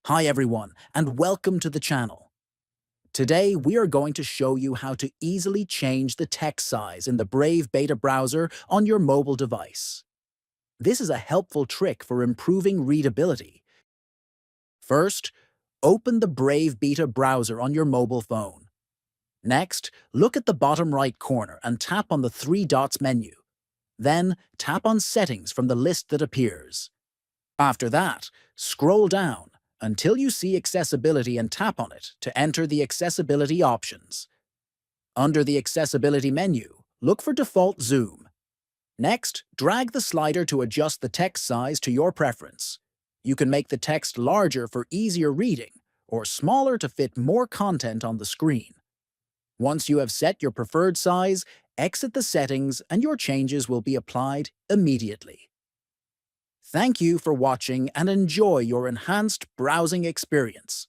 Hi everyone, and welcome to the channel. Today we are going to show you how to easily change the text size in the Brave Beta browser on your mobile device. This is a helpful trick for improving readability. First, open the Brave Beta browser on your mobile phone. Next, look at the bottom right corner and tap on the three dots menu. Then, tap on Settings from the list that appears. After that, scroll down until you see Accessibility and tap on it to enter the accessibility options. Under the Accessibility menu, look for Default Zoom. Next, drag the slider to adjust the text size to your preference. You can make the text larger for easier reading or smaller to fit more content on the screen. Once you have set your preferred size, exit the settings and your changes will be applied immediately. Thank you for watching and enjoy your enhanced browsing experience.